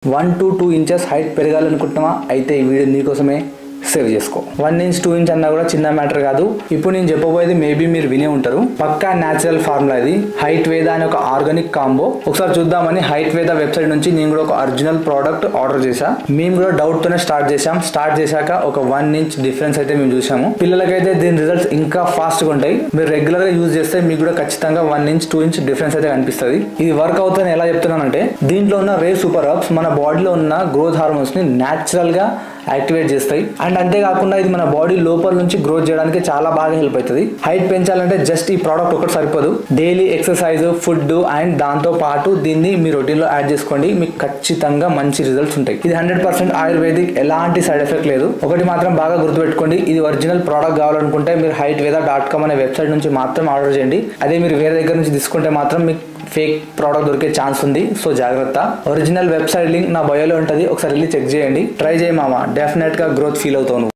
1 to 2 inches height పెరగాలనుకుంటున్నావా? అయితే ఈ video నీకోసమే. సేవ్ చేసుకో. 1 ఇంచ్ 2 ఇంచ్ అన్నా కూడా చిన్న మ్యాటర్ కాదు. ఇప్పుడు నేను చెప్పబోయేది మేబీ మీరు వినే ఉంటారు. పక్కా న్యాచురల్ ఫార్ములా ఇది. హైట్ వేద అనే ఒక ఆర్గానిక్ కాంబో. ఒకసారి చూద్దామని హైట్ వేద వెబ్సైట్ నుంచి నేను కూడా ఒక ఒరిజినల్ ప్రోడక్ట్ ఆర్డర్ చేశా. మేము కూడా డౌట్ తోనే స్టార్ట్ చేశాక ఒక 1 ఇంచ్ డిఫరెన్స్ అయితే మేము చూసాము. పిల్లలకైతే దీని రిజల్ట్స్ ఇంకా ఫాస్ట్ గా ఉంటాయి. మీరు రెగ్యులర్ గా యూజ్ చేస్తే మీకు కూడా ఖచ్చితంగా 1 ఇంచ్ 2 ఇంచ్ డిఫరెన్స్ అయితే కనిపిస్తుంది. ఇది వర్క్ అవుతుందని ఎలా చెప్తున్నానంటే, దీంట్లో ఉన్న రే సూపర్ హర్బ్స్ మన బాడీలో ఉన్న గ్రోత్ హార్మోన్స్ ని న్యాచురల్ గా యాక్టివేట్ చేస్తాయి. అండ్ అంతేకాకుండా ఇది మన బాడీ లోపల నుంచి గ్రోత్ చేయడానికి చాలా బాగా హెల్ప్ అవుతుంది. హైట్ పెంచాలంటే జస్ట్ ఈ ప్రోడక్ట్ ఒకటి సరిపోదు. డైలీ ఎక్సర్సైజ్, ఫుడ్ అండ్ దాంతో పాటు దీన్ని మీ రొటీన్ లో యాడ్ చేసుకోండి. మీకు ఖచ్చితంగా మంచి రిజల్ట్స్ ఉంటాయి. ఇది 100% ఆయుర్వేదిక్, ఎలాంటి సైడ్ ఎఫెక్ట్ లేదు. ఒకటి మాత్రం బాగా గుర్తుపెట్టుకోండి, ఇది ఒరిజినల్ ప్రోడక్ట్ కావాలనుకుంటే మీరు HeightVeda.com అనే వెబ్సైట్ నుంచి మాత్రం ఆర్డర్ చేయండి. అదే మీరు వేరే దగ్గర నుంచి తీసుకుంటే మాత్రం మీకు ఫేక్ ప్రోడక్ట్ దొరికే ఛాన్స్ ఉంది. సో జాగ్రత్త. ఒరిజినల్ వెబ్సైట్ లింక్ నా బయోలో ఉంటుంది, ఒకసారి వెళ్ళి చెక్ చేయండి. ట్రై చేయి మామ, డెఫినెట్ గా గ్రోత్ ఫీల్ అవుతావు.